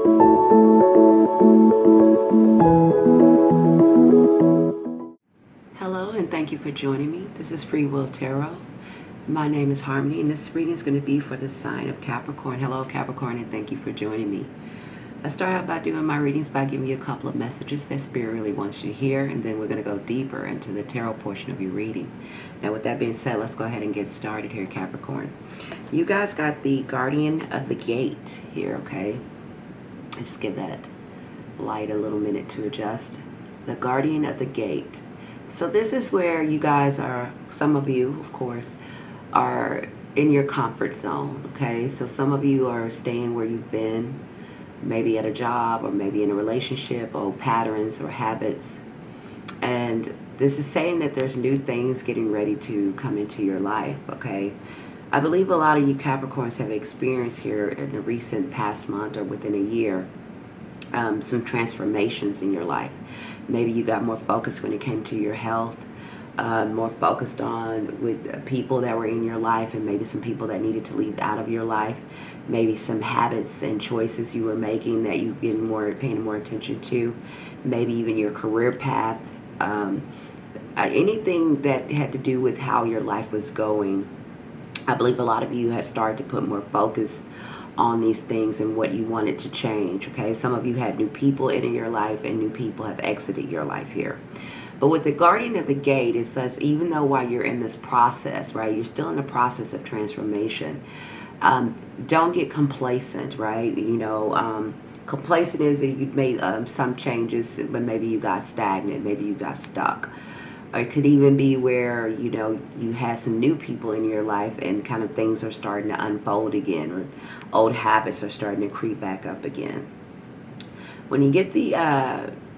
Hello, and thank you for joining me. This is Freewill Tarot. My name is Harmony, and this reading is going to be for the sign of Capricorn. Hello, Capricorn, and thank you for joining me. I start out by doing my readings by giving you a couple of messages that Spirit really wants you to hear, and then we're going to go deeper into the tarot portion of your reading. Now, with that being said, let's go ahead and get started here, Capricorn. You guys got the Guardian of the Gate here, okay? Just give that light a little minute to adjust. The Guardian of the Gate. So this is where you guys are, some of you, of course, are in your comfort zone, okay? So some of you are staying where you've been, maybe at a job or maybe in a relationship, old patterns or habits. And this is saying that there's new things getting ready to come into your life, okay? I believe a lot of you Capricorns have experienced here in the recent past month or within a year, some transformations in your life. Maybe you got more focused when it came to your health, more focused on with people that were in your life, and maybe some people that needed to leave out of your life. Maybe some habits and choices you were making that you paying more attention to. Maybe even your career path. Anything that had to do with how your life was going. I believe a lot of you have started to put more focus on these things and what you wanted to change, okay? Some of you had new people in your life, and new people have exited your life here. But with the Guardian of the Gate, it says even though while you're in this process, right, you're still in the process of transformation, don't get complacent, right? You know, complacent is that you've made some changes, but maybe you got stagnant, maybe you got stuck. Or it could even be where, you know, you had some new people in your life and kind of things are starting to unfold again, or old habits are starting to creep back up again. When you get the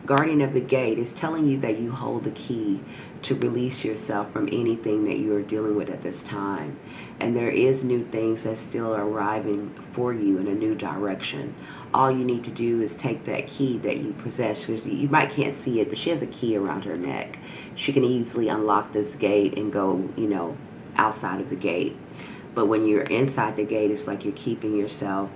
Guardian of the Gate, it's telling you that you hold the key to release yourself from anything that you are dealing with at this time. And there is new things that still are arriving for you in a new direction. All you need to do is take that key that you possess, because you might can't see it, but she has a key around her neck. She can easily unlock this gate and go, you know, outside of the gate. But when you're inside the gate, it's like you're keeping yourself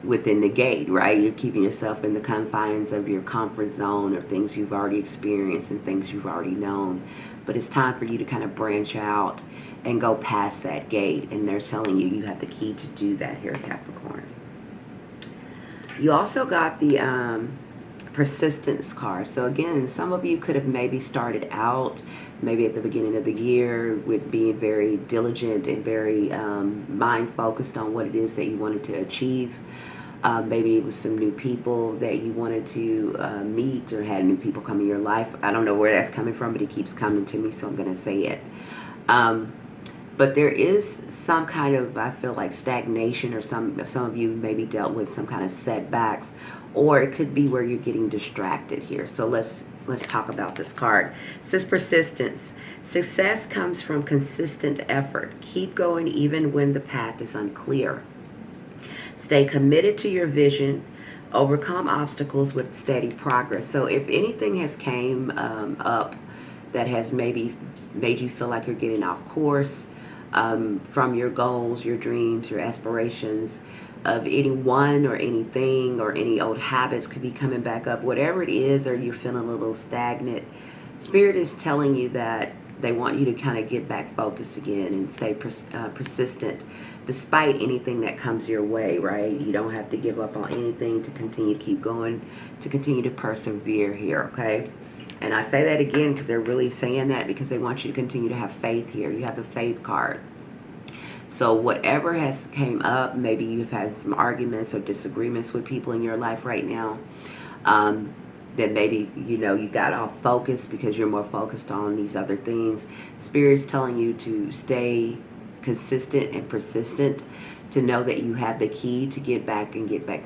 within the gate, right? You're keeping yourself in the confines of your comfort zone, or things you've already experienced and things you've already known. But it's time for you to kind of branch out and go past that gate. And they're telling you have the key to do that here, Capricorn. You also got the persistence card. So again, some of you could have maybe started out maybe at the beginning of the year with being very diligent and very mind focused on what it is that you wanted to achieve. Maybe it was some new people that you wanted to meet, or had new people come in your life. I don't know where that's coming from, but it keeps coming to me, so I'm going to say it. But there is some kind of, I feel like, stagnation, or some of you maybe dealt with some kind of setbacks, or it could be where you're getting distracted here. So let's talk about this card. It says persistence. Success comes from consistent effort. Keep going even when the path is unclear. Stay committed to your vision. Overcome obstacles with steady progress. So if anything has came up that has maybe made you feel like you're getting off course from your goals, your dreams, your aspirations, of anyone or anything, or any old habits could be coming back up, whatever it is, or you're feeling a little stagnant, Spirit is telling you that they want you to kind of get back focused again and stay persistent despite anything that comes your way, right? You don't have to give up on anything to continue to keep going, to continue to persevere here, okay? And I say that again because they're really saying that because they want you to continue to have faith here. You have the faith card. So whatever has came up, maybe you've had some arguments or disagreements with people in your life right now, that maybe, you know, you got off focus because you're more focused on these other things. Spirit's telling you to stay consistent and persistent, to know that you have the key to get back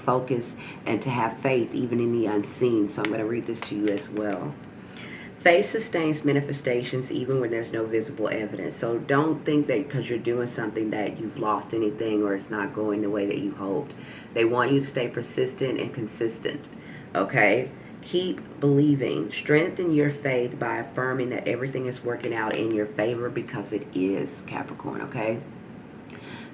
focused, and to have faith even in the unseen. So I'm going to read this to you as well. Faith sustains manifestations even when there's no visible evidence. So don't think that because you're doing something that you've lost anything or it's not going the way that you hoped. They want you to stay persistent and consistent, okay? Keep believing. Strengthen your faith by affirming that everything is working out in your favor, because it is, Capricorn, okay?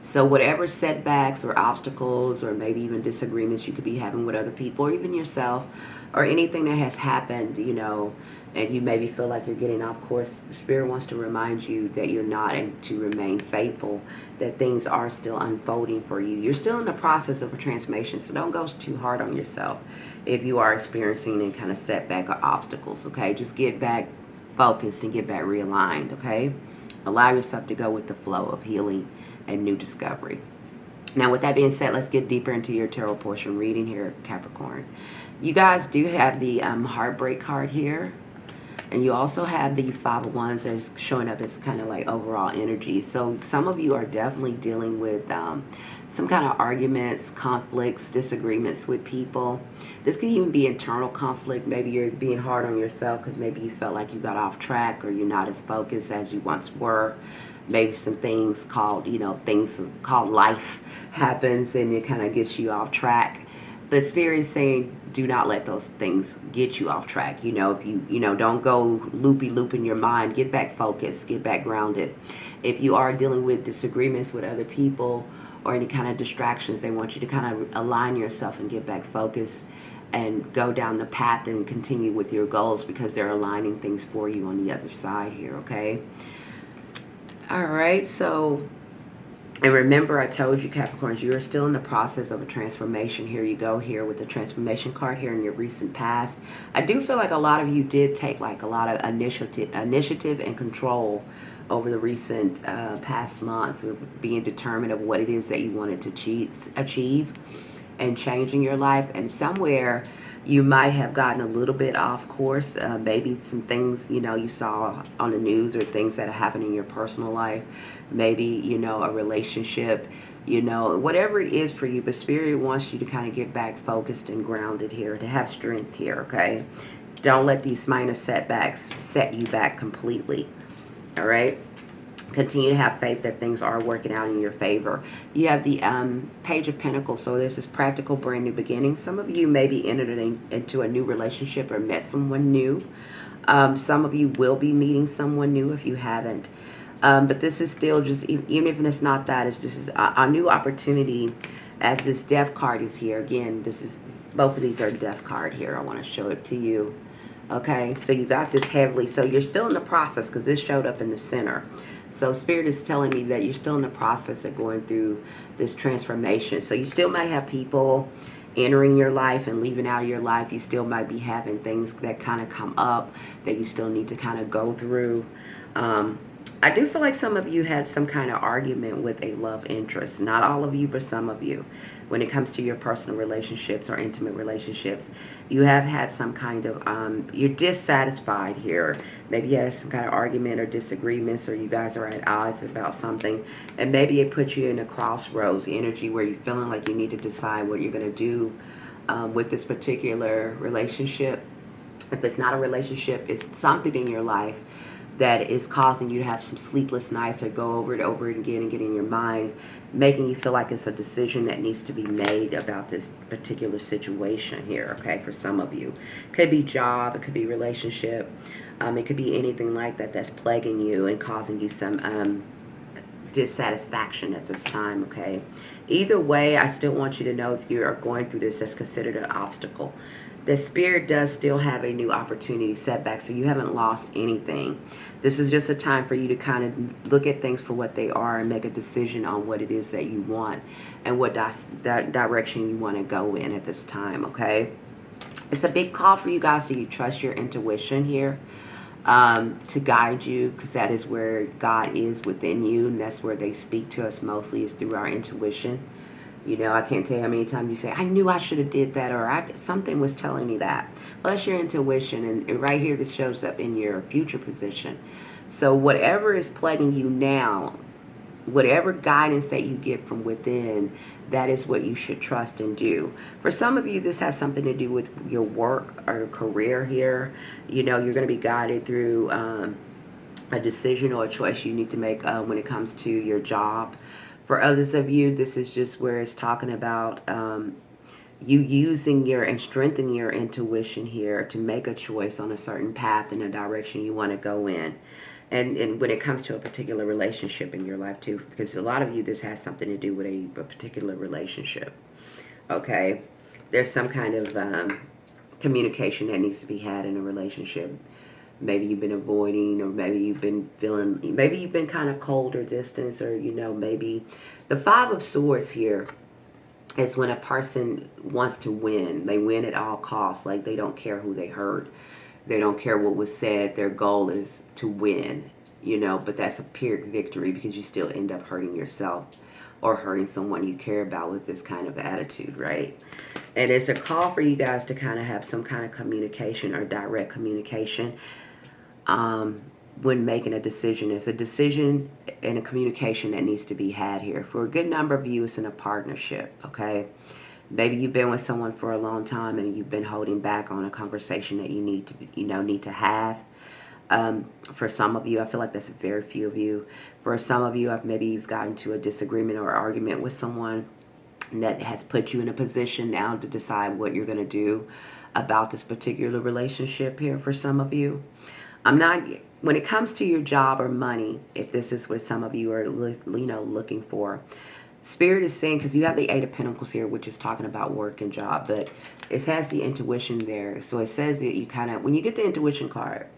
So whatever setbacks or obstacles or maybe even disagreements you could be having with other people or even yourself, or anything that has happened, and you maybe feel like you're getting off course, Spirit wants to remind you that you're not, and to remain faithful, that things are still unfolding for you. You're still in the process of a transformation, so don't go too hard on yourself if you are experiencing any kind of setback or obstacles, okay? Just get back focused and get back realigned, okay? Allow yourself to go with the flow of healing and new discovery. Now, with that being said, let's get deeper into your tarot portion reading here, Capricorn. You guys do have the heartbreak card here. And you also have the Five of Wands that's showing up as kind of like overall energy. So some of you are definitely dealing with some kind of arguments, conflicts, disagreements with people. This could even be internal conflict. Maybe you're being hard on yourself because maybe you felt like you got off track, or you're not as focused as you once were. Maybe some things called life happens and it kind of gets you off track. But Spirit is saying, do not let those things get you off track. If don't go loopy-loop in your mind. Get back focused. Get back grounded. If you are dealing with disagreements with other people or any kind of distractions, they want you to kind of align yourself and get back focused and go down the path and continue with your goals, because they're aligning things for you on the other side here, okay? All right, so... And remember, I told you, Capricorns, you are still in the process of a transformation. Here you go here with the transformation card here in your recent past. I do feel like a lot of you did take like a lot of initiative and control over the recent past months, of being determined of what it is that you wanted to achieve and changing your life. And somewhere you might have gotten a little bit off course. Maybe some things, you saw on the news, or things that happen in your personal life. Maybe, a relationship, whatever it is for you. But Spirit wants you to kind of get back focused and grounded here, to have strength here, okay? Don't let these minor setbacks set you back completely, all right? Continue to have faith that things are working out in your favor. You have the Page of Pentacles, so this is practical, brand new beginnings. Some of you maybe entered into a new relationship or met someone new. Some of you will be meeting someone new if you haven't. But this is still just, even if it's not that, this is a new opportunity, as this Death card is here. Again, both of these are Death card here. I want to show it to you. Okay, so you got this heavily. So you're still in the process, because this showed up in the center. So Spirit is telling me that you're still in the process of going through this transformation. So you still might have people entering your life and leaving out of your life. You still might be having things that kind of come up that you still need to kind of go through. I do feel like some of you had some kind of argument with a love interest. Not all of you, but some of you. When it comes to your personal relationships or intimate relationships, you have had some kind of, you're dissatisfied here. Maybe you had some kind of argument or disagreements, or you guys are at odds about something. And maybe it puts you in a crossroads energy where you're feeling like you need to decide what you're going to do with this particular relationship. If it's not a relationship, it's something in your life that is causing you to have some sleepless nights, or go over it again and get in your mind, making you feel like it's a decision that needs to be made about this particular situation here, okay, for some of you. Could be job, it could be relationship, it could be anything like that that's plaguing you and causing you some dissatisfaction at this time, okay? Either way, I still want you to know, if you are going through this, that's considered an obstacle. The Spirit does still have a new opportunity setback, so you haven't lost anything. This is just a time for you to kind of look at things for what they are and make a decision on what it is that you want and what direction you want to go in at this time, okay? It's a big call for you guys to trust your intuition here, to guide you, because that is where God is within you, and that's where they speak to us mostly, is through our intuition. I can't tell you how many times you say, I knew I should have did that, or something was telling me that. Well, that's your intuition, and right here this shows up in your future position. So whatever is plaguing you now, whatever guidance that you get from within, that is what you should trust and do. For some of you, this has something to do with your work or career here. You're going to be guided through a decision or a choice you need to make when it comes to your job. For others of you, this is just where it's talking about you using and strengthening your intuition here to make a choice on a certain path in a direction you want to go in. And when it comes to a particular relationship in your life too, because a lot of you, this has something to do with a particular relationship. Okay, there's some kind of communication that needs to be had in a relationship. Maybe you've been avoiding, or maybe you've been feeling, maybe you've been kind of cold or distant, or maybe the Five of Swords here is when a person wants to win. They win at all costs. Like, they don't care who they hurt. They don't care what was said. Their goal is to win, but that's a pyrrhic victory, because you still end up hurting yourself or hurting someone you care about with this kind of attitude, right? And it's a call for you guys to kind of have some kind of communication or direct communication when making a decision. It's a decision and a communication that needs to be had here. For a good number of you, it's in a partnership, okay? Maybe you've been with someone for a long time and you've been holding back on a conversation that you need to have. For some of you, I feel like that's very few of you. For some of you, maybe you've gotten to a disagreement or argument with someone that has put you in a position now to decide what you're going to do about this particular relationship here. For some of you, when it comes to your job or money, if this is what some of you are looking for, Spirit is saying, because you have the Eight of Pentacles here, which is talking about work and job, but it has the intuition there. So it says that you kind of, when you get the intuition card,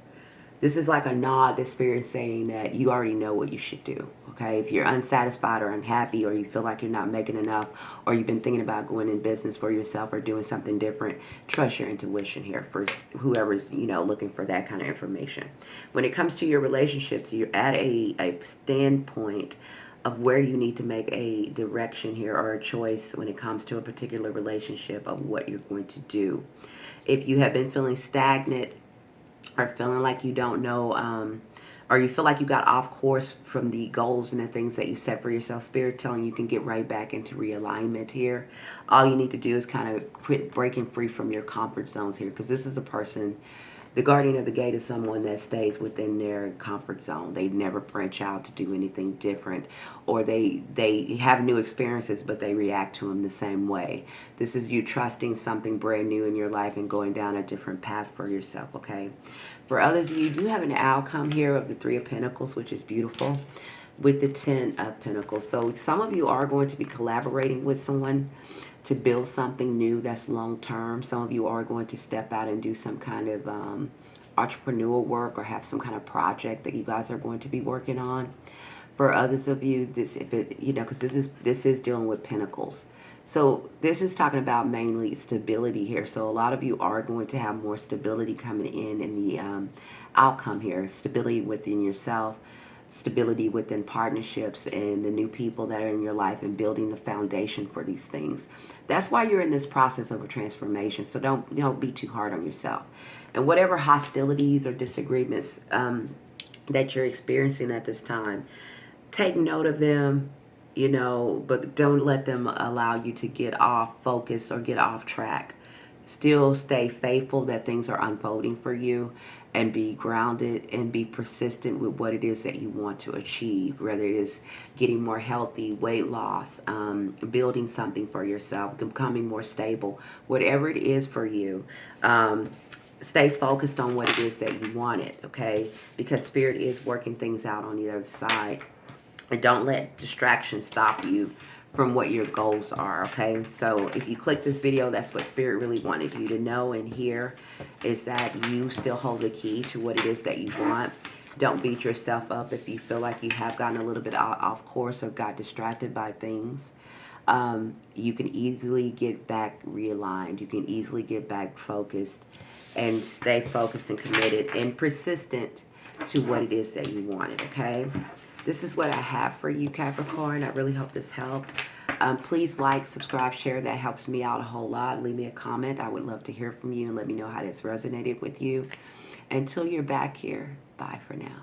this is like a nod that Spirit is saying that you already know what you should do, okay? If you're unsatisfied or unhappy, or you feel like you're not making enough, or you've been thinking about going in business for yourself or doing something different, trust your intuition here for whoever's, looking for that kind of information. When it comes to your relationships, you're at a standpoint of where you need to make a direction here, or a choice when it comes to a particular relationship of what you're going to do. If you have been feeling stagnant, or feeling like you don't know, or you feel like you got off course from the goals and the things that you set for yourself, Spirit telling you can get right back into realignment here. All you need to do is kind of quit breaking free from your comfort zones here, because this is a person, the guardian of the gate is someone that stays within their comfort zone. They never branch out to do anything different, or they have new experiences, but they react to them the same way. This is you trusting something brand new in your life and going down a different path for yourself, okay? For others of you, do have an outcome here of the Three of Pentacles, which is beautiful, with the Ten of Pentacles. So some of you are going to be collaborating with someone to build something new that's long-term. Some of you are going to step out and do some kind of entrepreneurial work, or have some kind of project that you guys are going to be working on. For others of you, because this is dealing with Pentacles. So this is talking about mainly stability here. So a lot of you are going to have more stability coming in the outcome here. Stability within yourself, stability within partnerships, and the new people that are in your life, and building the foundation for these things. That's why you're in this process of a transformation. So don't be too hard on yourself. And whatever hostilities or disagreements that you're experiencing at this time, take note of them, but don't let them allow you to get off focus or get off track. Still stay faithful that things are unfolding for you, and be grounded and be persistent with what it is that you want to achieve, whether it is getting more healthy, weight loss, building something for yourself, becoming more stable, whatever it is for you. Stay focused on what it is that you wanted, okay? Because Spirit is working things out on the other side. And don't let distractions stop you from what your goals are, okay? So if you click this video, that's what Spirit really wanted you to know and hear, is that you still hold the key to what it is that you want. Don't beat yourself up if you feel like you have gotten a little bit off course or got distracted by things. You can easily get back realigned. You can easily get back focused, and stay focused and committed and persistent to what it is that you wanted, okay? This is what I have for you, Capricorn. I really hope this helped. Please like, subscribe, share. That helps me out a whole lot. Leave me a comment. I would love to hear from you and let me know how this resonated with you. Until you're back here, bye for now.